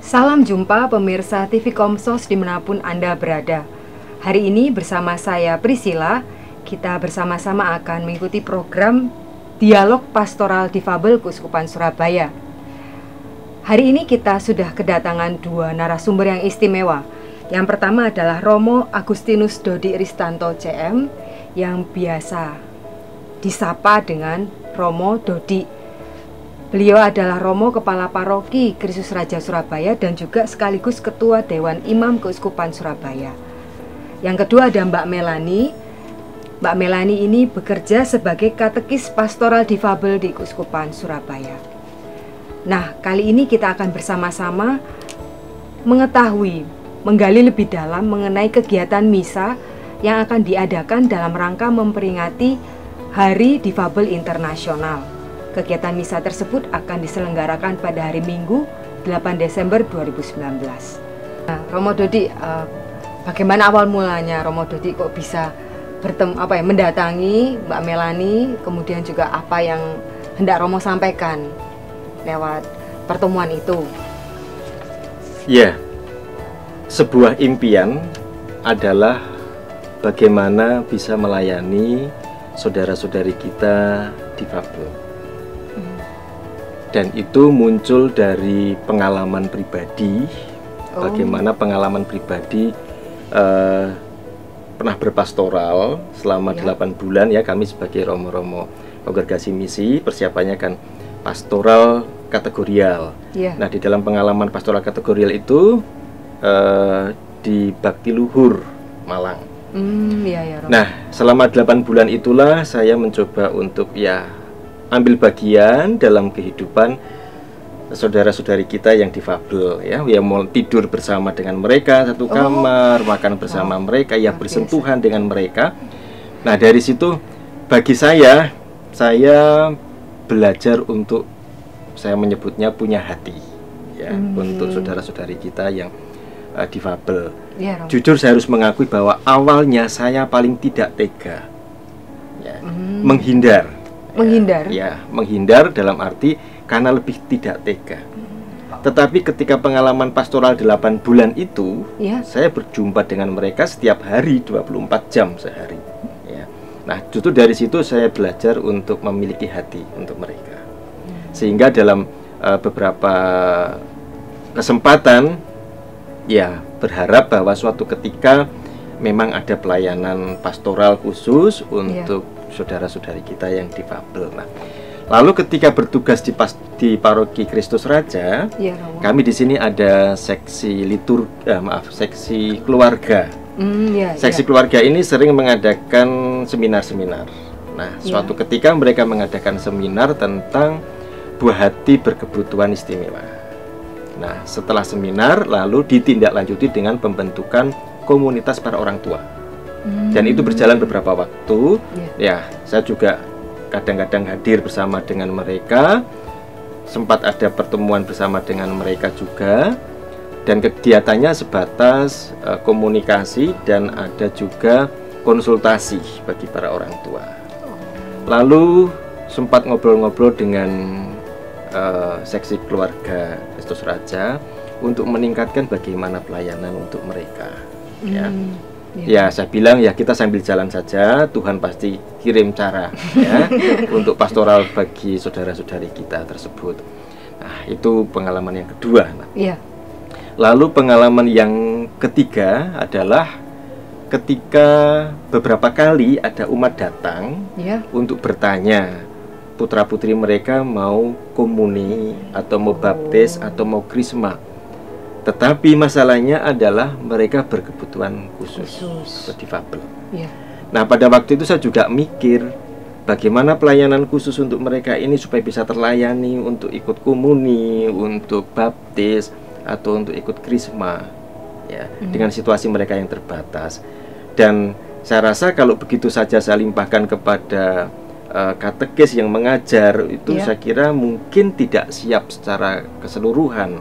Salam jumpa pemirsa TV Komsos dimanapun Anda berada. Hari ini bersama saya Priscilla, kita bersama-sama akan mengikuti program Dialog Pastoral Difabel Keuskupan Surabaya. Hari ini kita sudah kedatangan dua narasumber yang istimewa. Yang pertama adalah Romo Agustinus Dodi Ristanto CM, yang biasa disapa dengan Romo Dodi. Beliau adalah Romo Kepala Paroki Kristus Raja Surabaya dan juga sekaligus Ketua Dewan Imam Keuskupan Surabaya. Yang kedua ada Mbak Melani. Mbak Melani ini bekerja sebagai katekis pastoral difabel di Keuskupan Surabaya. Nah, kali ini kita akan bersama-sama menggali lebih dalam mengenai kegiatan misa yang akan diadakan dalam rangka memperingati Hari Difabel Internasional. Kegiatan misa tersebut akan diselenggarakan pada hari Minggu 8 Desember 2019. Nah, Romo Dodi, bagaimana awal mulanya Romo Dodi kok bisa mendatangi Mbak Melani, kemudian juga apa yang hendak Romo sampaikan lewat pertemuan itu? Ya, sebuah impian adalah bagaimana bisa melayani saudara-saudari kita difabel. Dan itu muncul dari pengalaman pribadi, bagaimana pengalaman pribadi pernah berpastoral selama 8 bulan ya, kami sebagai romo-romo kongregasi misi, persiapannya kan pastoral kategorial. Nah, di dalam pengalaman pastoral kategorial itu di Bakti Luhur, Malang. Nah, selama 8 bulan itulah saya mencoba untuk ambil bagian dalam kehidupan saudara-saudari kita yang difabel ya, mau tidur bersama dengan mereka satu kamar, makan bersama mereka, bersentuhan dengan mereka. Nah, dari situ bagi saya belajar untuk, saya menyebutnya punya hati ya, untuk saudara-saudari kita yang difabel. Jujur saya harus mengakui bahwa awalnya saya paling tidak tega ya, menghindar, dalam arti karena lebih tidak tega. Tetapi ketika pengalaman pastoral 8 bulan itu, saya berjumpa dengan mereka setiap hari 24 jam sehari ya. Nah, justru dari situ saya belajar untuk memiliki hati untuk mereka. Sehingga dalam beberapa kesempatan berharap bahwa suatu ketika memang ada pelayanan pastoral khusus untuk saudara-saudari kita yang difabel. Nah, lalu ketika bertugas di Paroki Kristus Raja, kami di sini ada seksi seksi keluarga. Seksi keluarga ini sering mengadakan seminar-seminar. Nah, suatu ketika mereka mengadakan seminar tentang buah hati berkebutuhan istimewa. Nah, setelah seminar lalu ditindaklanjuti dengan pembentukan komunitas para orang tua. Dan itu berjalan beberapa waktu. Saya juga kadang-kadang hadir bersama dengan mereka. Sempat ada pertemuan bersama dengan mereka juga. Dan kegiatannya sebatas komunikasi dan ada juga konsultasi bagi para orang tua. Lalu sempat ngobrol-ngobrol dengan seksi keluarga Kristus Raja untuk meningkatkan bagaimana pelayanan untuk mereka. Saya bilang kita sambil jalan saja, Tuhan pasti kirim cara ya untuk pastoral bagi saudara-saudari kita tersebut. Nah, itu pengalaman yang kedua. Lalu pengalaman yang ketiga adalah ketika beberapa kali ada umat datang untuk bertanya, putra-putri mereka mau komuni atau mau baptis atau mau krisma. Tetapi masalahnya adalah mereka berkebutuhan khusus difabel. Nah, pada waktu itu saya juga mikir bagaimana pelayanan khusus untuk mereka ini supaya bisa terlayani untuk ikut komuni, untuk baptis atau untuk ikut krisma ya, dengan situasi mereka yang terbatas. Dan saya rasa kalau begitu saja saya limpahkan kepada katekis yang mengajar itu, saya kira mungkin tidak siap secara keseluruhan.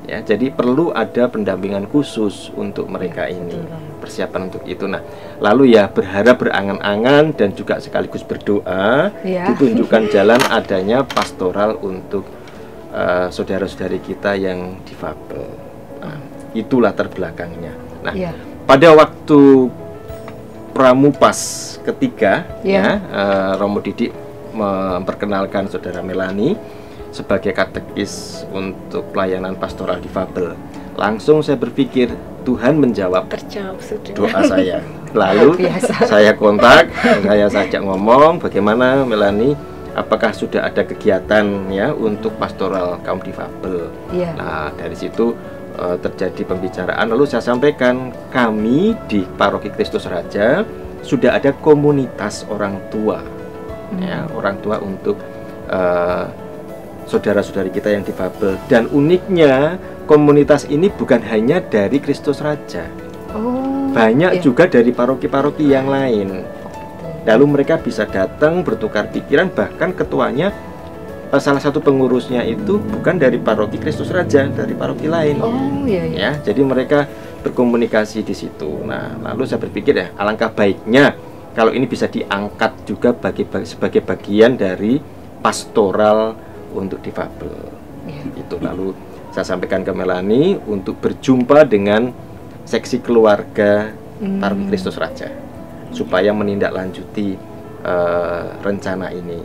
Ya, jadi perlu ada pendampingan khusus untuk mereka ini, persiapan untuk itu. Nah, lalu berharap berangan-angan dan juga sekaligus berdoa ditunjukkan jalan adanya pastoral untuk saudara-saudari kita yang difabel. Nah, itulah terbelakangnya. Nah, pada waktu Pramupas ketiga, Romo Didik memperkenalkan saudara Melani sebagai katekis untuk pelayanan pastoral difabel. Langsung saya berpikir Tuhan menjawab doa saya. Lalu saya kontak, saya ajak ngomong, bagaimana Melani, apakah sudah ada kegiatan ya untuk pastoral kaum difabel? Nah, dari situ terjadi pembicaraan. Lalu saya sampaikan, kami di Paroki Kristus Raja sudah ada komunitas orang tua, ya, orang tua untuk saudara-saudari kita yang difabel. Dan uniknya komunitas ini bukan hanya dari Kristus Raja, banyak juga dari paroki-paroki yang lain. Lalu mereka bisa datang bertukar pikiran, bahkan ketuanya salah satu pengurusnya itu bukan dari paroki Kristus Raja, dari paroki lain. Ya, jadi mereka berkomunikasi di situ. Nah, lalu saya berpikir ya, alangkah baiknya kalau ini bisa diangkat juga sebagai bagian dari pastoral untuk difabel. Itu lalu saya sampaikan ke Melani untuk berjumpa dengan seksi keluarga Paroki Kristus Raja supaya menindaklanjuti rencana ini.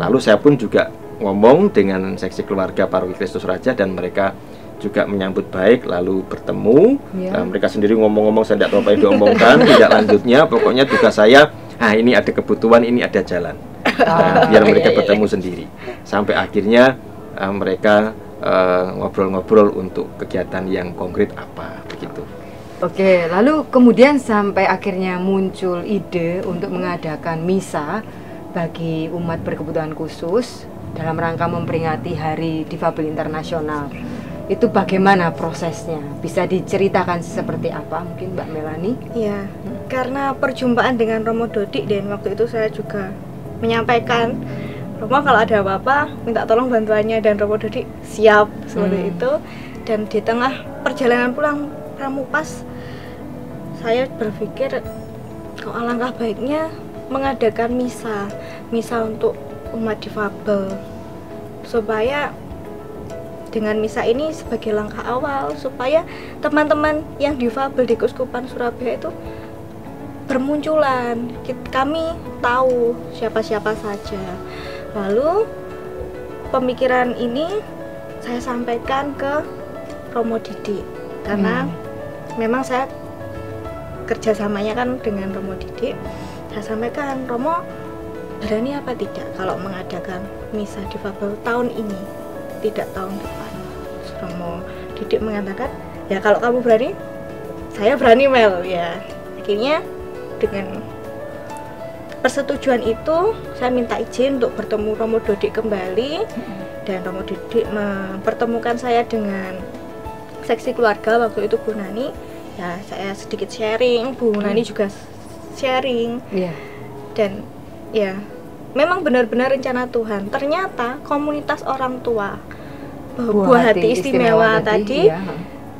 Lalu saya pun juga ngomong dengan seksi keluarga Paroki Kristus Raja dan mereka juga menyambut baik, lalu bertemu. Mereka sendiri ngomong-ngomong, saya tidak tahu apa yang diomongkan. Tidak lanjutnya, pokoknya tugas saya, ini ada kebutuhan, ini ada jalan. Biar mereka bertemu sendiri. Sampai akhirnya mereka ngobrol-ngobrol untuk kegiatan yang konkret apa, begitu. Oke, lalu kemudian sampai akhirnya muncul ide untuk mengadakan misa bagi umat berkebutuhan khusus dalam rangka memperingati Hari Difabel Internasional. Itu bagaimana prosesnya? Bisa diceritakan seperti apa mungkin Mbak Melani? Iya, karena perjumpaan dengan Romo Dodik, dan waktu itu saya juga menyampaikan, Romo kalau ada apa-apa minta tolong bantuannya, dan Romo Dodik siap seperti itu. Dan di tengah perjalanan pulang Pramupas, saya berpikir kok alangkah baiknya mengadakan misa untuk umat difabel, supaya dengan misa ini sebagai langkah awal supaya teman-teman yang difabel di Keuskupan Surabaya itu bermunculan, kami tahu siapa-siapa saja. Lalu pemikiran ini saya sampaikan ke Romo Didik, karena memang saya kerjasamanya kan dengan Romo Didik. Saya sampaikan, Romo berani apa tidak kalau mengadakan misa difabel tahun ini, tidak tahun depan. Romo Didik mengatakan, ya kalau kamu berani, saya berani Mel. Ya, akhirnya dengan persetujuan itu saya minta izin untuk bertemu Romo Dodik kembali, dan Romo Didik mempertemukan saya dengan seksi keluarga waktu itu Bu Nani. Ya, saya sedikit sharing, Bu Nani juga sharing. Dan ya, memang benar-benar rencana Tuhan. Ternyata komunitas orang tua Buah Hati Istimewa tadi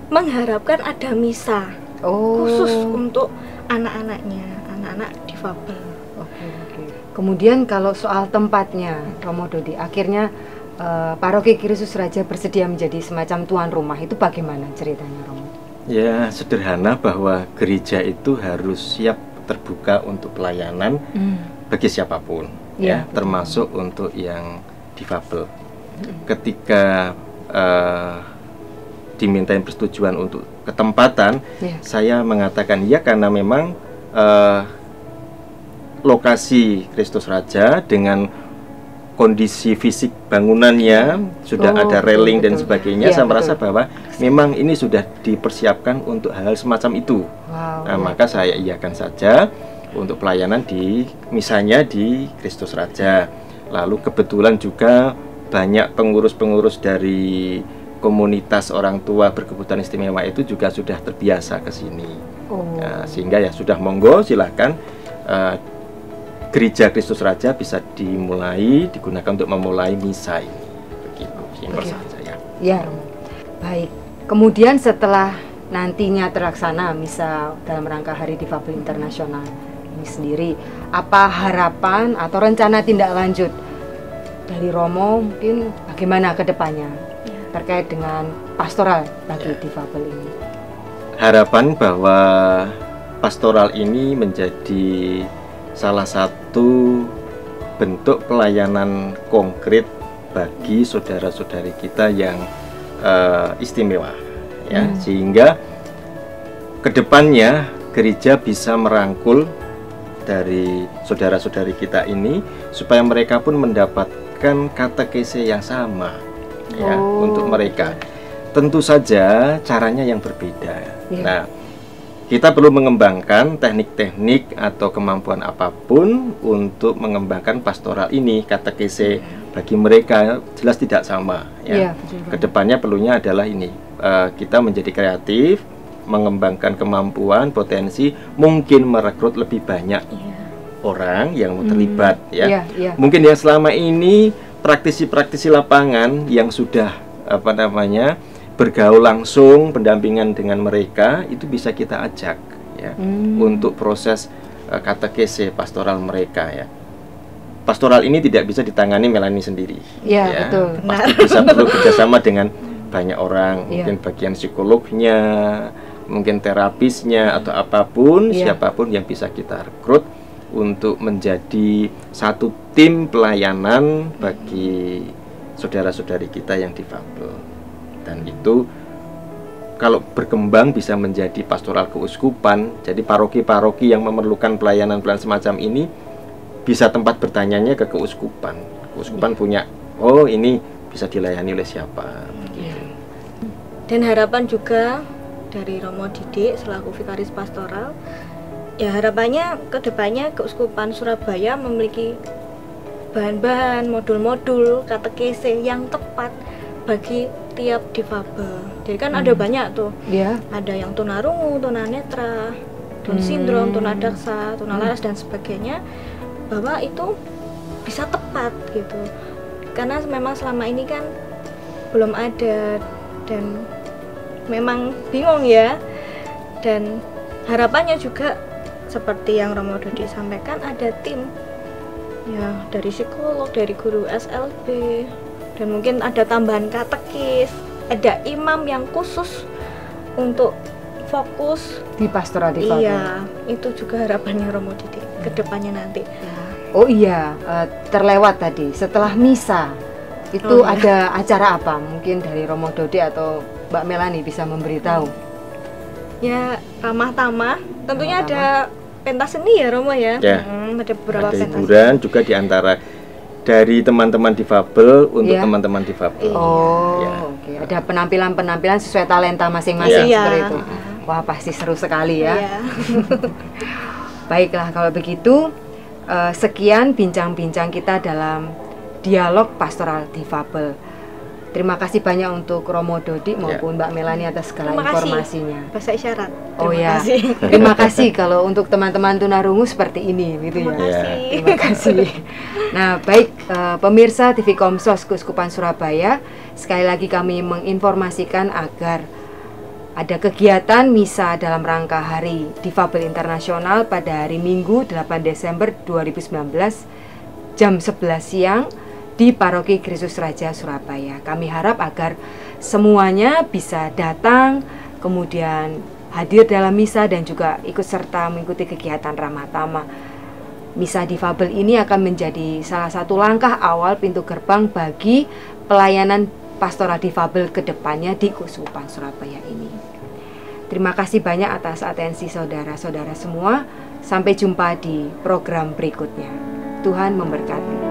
mengharapkan ada misa khusus untuk anak-anaknya, anak-anak difabel. Kemudian kalau soal tempatnya, Romo Dodi, akhirnya Paroki Kristus Raja bersedia menjadi semacam tuan rumah. Itu bagaimana ceritanya, Romo? Ya, sederhana bahwa gereja itu harus siap terbuka untuk pelayanan bagi siapapun, ya, termasuk untuk yang difabel. Ketika dimintain persetujuan untuk ketempatan, saya mengatakan ya, karena memang lokasi Kristus Raja dengan kondisi fisik bangunannya sudah ada railing dan sebagainya, saya merasa bahwa memang ini sudah dipersiapkan untuk hal semacam itu. Maka saya iakan saja untuk pelayanan di misalnya di Kristus Raja. Lalu kebetulan juga banyak pengurus-pengurus dari komunitas orang tua berkebutuhan istimewa itu juga sudah terbiasa ke sini. Sehingga ya sudah, monggo silahkan Gereja Kristus Raja bisa digunakan untuk memulai misa ini. Begitu, simpel saja ya. Ya, baik. Kemudian setelah nantinya terlaksana misa dalam rangka Hari Difabel Internasional ini sendiri, apa harapan atau rencana tindak lanjut dari Romo mungkin bagaimana ke depannya terkait dengan pastoral bagi difabel ini? Harapan bahwa pastoral ini menjadi salah satu bentuk pelayanan konkret bagi saudara-saudari kita yang istimewa, ya, sehingga kedepannya gereja bisa merangkul dari saudara-saudari kita ini supaya mereka pun mendapatkan katekese yang sama, ya, untuk mereka. Tentu saja caranya yang berbeda. Nah, kita perlu mengembangkan teknik-teknik atau kemampuan apapun untuk mengembangkan pastoral ini. Katekese bagi mereka jelas tidak sama, ya. Kedepannya perlunya adalah ini, kita menjadi kreatif, mengembangkan kemampuan, potensi, mungkin merekrut lebih banyak orang yang terlibat, ya. Mungkin yang selama ini praktisi-praktisi lapangan yang sudah bergaul langsung, pendampingan dengan mereka itu bisa kita ajak, ya, untuk proses katekese pastoral mereka, ya. Pastoral ini tidak bisa ditangani Melanie sendiri, ya, betul. Pasti bisa perlu kerjasama dengan banyak orang, mungkin bagian psikolognya, mungkin terapisnya, atau apapun, siapapun yang bisa kita rekrut untuk menjadi satu tim pelayanan bagi saudara-saudari kita yang difabel. Dan itu kalau berkembang bisa menjadi pastoral keuskupan. Jadi paroki-paroki yang memerlukan pelayanan-pelayanan semacam ini bisa tempat bertanyanya ke keuskupan. Keuskupan punya, oh ini bisa dilayani oleh siapa. Dan harapan juga dari Romo Didik selaku vikaris pastoral, ya harapannya kedepannya keuskupan Surabaya memiliki bahan-bahan, modul-modul katekese yang tepat bagi tiap difabel. Jadi kan ada banyak tuh, ada yang tunarungu, tunanetra, Down syndrome, tunadaksa, tunalaras dan sebagainya, bahwa itu bisa tepat gitu. Karena memang selama ini kan belum ada dan memang bingung, ya. Dan harapannya juga seperti yang Romo Dodi sampaikan, ada tim, ya, dari psikolog, dari guru SLB, dan mungkin ada tambahan katekis, ada imam yang khusus untuk fokus di pastoral difabel. Iya, itu juga harapannya Romo Dodi ke depannya nanti. Oh iya, terlewat tadi, setelah misa itu ada acara apa? Mungkin dari Romo Dodi atau Mbak Melanie bisa memberitahu. Ya, ramah tamah, tentunya ada pentas seni, ya Romo, ya. Ada beberapa ada pentas hiburan juga di antara dari teman-teman difabel untuk teman-teman difabel. Oke. Ada penampilan-penampilan sesuai talenta masing-masing seperti itu. Wah, pasti seru sekali, ya. Baiklah, kalau begitu sekian bincang-bincang kita dalam dialog pastoral difabel. Terima kasih banyak untuk Romo Dodi maupun Mbak Melanie atas segala informasinya. Bahasa isyarat. Terima kasih kalau untuk teman-teman tunarungu seperti ini, gitu, Terima kasih. Nah, baik pemirsa TV Komsos Keuskupan Surabaya, sekali lagi kami menginformasikan agar ada kegiatan misa dalam rangka Hari Difabel Internasional pada hari Minggu 8 Desember 2019 jam 11 siang di Paroki Kristus Raja Surabaya. Kami harap agar semuanya bisa datang, kemudian hadir dalam misa dan juga ikut serta mengikuti kegiatan ramah tamah. Misa difabel ini akan menjadi salah satu langkah awal pintu gerbang bagi pelayanan pastoral difabel ke depannya di Keuskupan Surabaya ini. Terima kasih banyak atas atensi saudara-saudara semua. Sampai jumpa di program berikutnya. Tuhan memberkati.